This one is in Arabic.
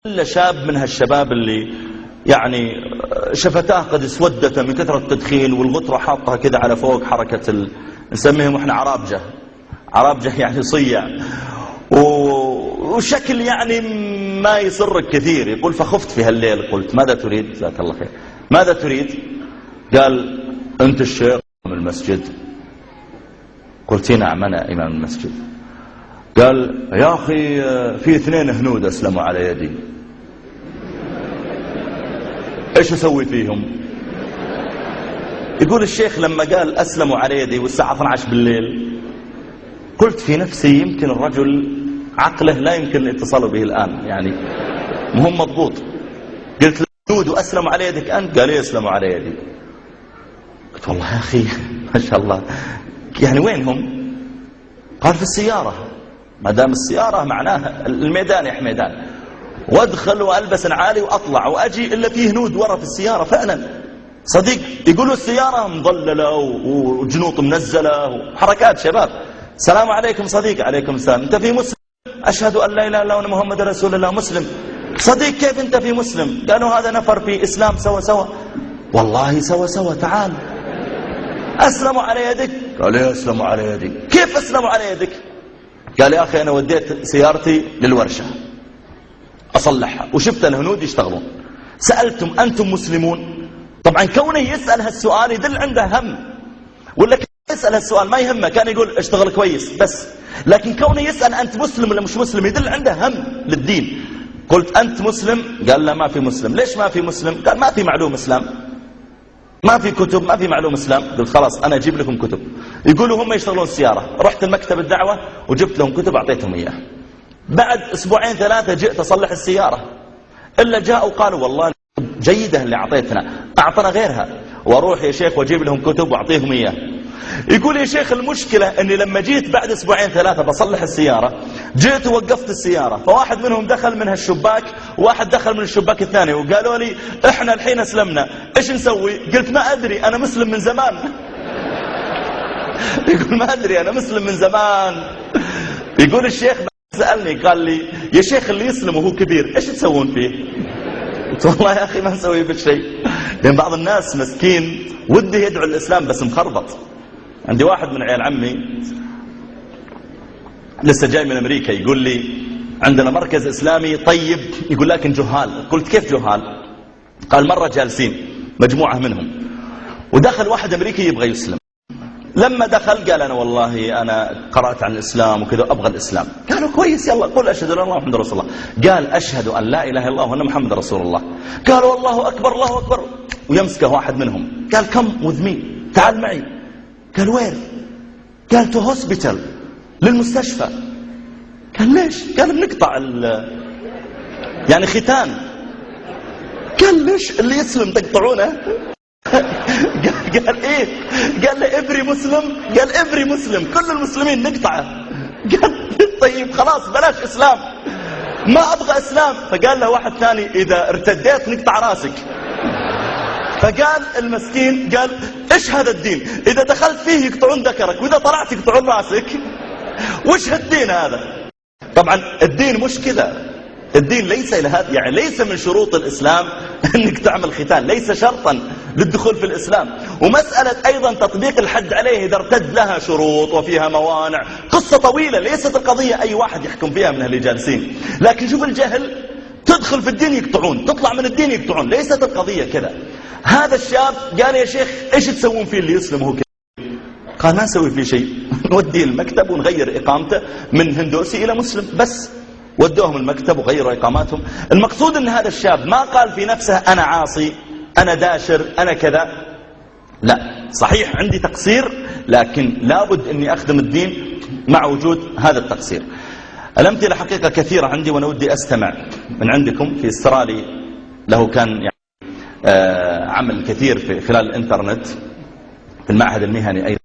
إلا شاب من هالشباب اللي يعني شفتاه قد اسودت من كثرة التدخين والغترة حاطها كذا على فوق حركة نسميهم احنا عرابجة يعني صيع وشكل يعني ما يسرك كثير. يقول فخفت في هالليل، قلت ماذا تريد؟ جزاك الله خير. ماذا تريد؟ قال أنت الشيخ من المسجد؟ قلت نعم أنا إمام المسجد. قال يا أخي في 2 هنود أسلموا على يدي، إيش أسوي فيهم؟ يقول الشيخ لما قال أسلموا على يدي والساعة 12 بالليل قلت في نفسي يمكن الرجل عقله لا يمكن الاتصال به الآن، يعني مهم مضبوط. قلت الهنود وأسلموا على يدك أنت؟ قال أسلموا على يدي. قلت والله يا أخي ما شاء الله، يعني وينهم؟ قال في السيارة. ما دام السيارة معناها الميدان يا حميدان، وادخل والبس عالي واطلع واجي الا فيه هنود ورا في السيارة فعلا صديق. يقولوا السيارة مضللة وجنوط منزلة وحركات شباب. السلام عليكم صديق. عليكم السلام. انت في مسلم؟ اشهد ان لا اله الا الله وان محمد رسول الله. مسلم. صديق كيف انت في مسلم؟ قالوا هذا نفر في اسلام سوا. والله سوا تعال اسلموا على يدك. قال ليه اسلموا على يدي؟ كيف اسلموا على يدك؟ قال يا أخي أنا وديت سيارتي للورشة أصلحها وشفت الهنود يشتغلون، سألتم أنتم مسلمون؟ طبعا كونه يسأل هالسؤال يدل عنده هم، ولا كان يسأل هالسؤال ما يهمه، كان يقول اشتغل كويس بس. لكن كونه يسأل أنت مسلم ولا مش مسلم يدل عنده هم للدين. قلت أنت مسلم؟ قال لا ما في مسلم. ليش ما في مسلم؟ قال ما في معلوم إسلام، ما في كتب، ما في معلوم إسلام. قلت خلاص أنا أجيب لكم كتب. يقولوا هم يشتغلون السيارة. رحت المكتب الدعوة وجبت لهم كتب أعطيتهم إياه. بعد 2 3 جئت أصلح السيارة، إلا جاءوا قالوا والله جيدة اللي أعطيتنا، أعطنا غيرها. وأروح يا شيخ وأجيب لهم كتب وأعطيهم إياه. يقول يا شيخ المشكلة أني لما جيت بعد 2 3 بصلح السيارة، جيت ووقفت السيارة، فواحد منهم دخل من هالشباك وواحد دخل من الشباك الثاني وقالوا لي إحنا الحين أسلمنا، إيش نسوي؟ قلت ما أدري أنا مسلم من زمان. يقول ما أدري أنا مسلم من زمان. يقول الشيخ سألني قال لي يا شيخ اللي يسلم وهو كبير إيش تسوون فيه؟ قلت والله يا أخي ما نسوي في شيء، لأن بعض الناس مسكين وده يدعو الإسلام بس مخربط. عندي واحد من عيال عمي لسه جاي من أمريكا يقول لي عندنا مركز إسلامي طيب، يقول لكن جهال. قلت كيف جهال؟ قال مرة جالسين مجموعة منهم ودخل واحد أمريكي يبغى يسلم. لما دخل قال أنا والله أنا قرأت عن الإسلام وكذا أبغى الإسلام. قالوا كويس يلا قل أشهد أن لا إله إلا الله محمد رسول الله. قال أشهد أن لا إله إلا الله وأن محمد رسول الله. قالوا الله أكبر الله أكبر. ويمسكه واحد منهم قال كم وذمي تعال معي. قال وين؟ قال تو هوسبيتال للمستشفى. قال ليش؟ قال بنقطع يعني ختان. قال ليش اللي يسلم تقطعونه؟ قال ايه؟ قال له افري مسلم. قال افري مسلم كل المسلمين نقطعه. قال طيب خلاص بلاش اسلام، ما ابغى اسلام. فقال له واحد ثاني اذا ارتديت نقطع راسك. فقال المسكين قال ايش هذا الدين؟ اذا دخلت فيه يقطعون ذكرك واذا طلعت يقطعون راسك، وش هالدين هذا؟ طبعا الدين مش كذا، الدين ليس لهذا، يعني ليس من شروط الإسلام أنك تعمل ختان، ليس شرطا للدخول في الإسلام. ومسألة أيضا تطبيق الحد عليه إذا ارتد لها شروط وفيها موانع، قصة طويلة ليست القضية أي واحد يحكم فيها من اللي جالسين. لكن شوف الجهل، تدخل في الدين يقطعون، تطلع من الدين يقطعون، ليست القضية كذا. هذا الشاب قال يا شيخ إيش تسوون فيه اللي يسلم هو كذا؟ قال ما نسوي فيه شيء، نوديه المكتب ونغير إقامته من هندوسي إلى مسلم بس. ودوهم المكتب وغيروا إقاماتهم. المقصود أن هذا الشاب ما قال في نفسه أنا عاصي أنا داشر أنا كذا، لا صحيح عندي تقصير لكن لابد أني أخدم الدين مع وجود هذا التقصير. الأمثلة حقيقة كثيرة عندي وأنا ودي أستمع من عندكم. في استرالي له كان يعني عمل كثير في خلال الإنترنت في المعهد المهني أيضا.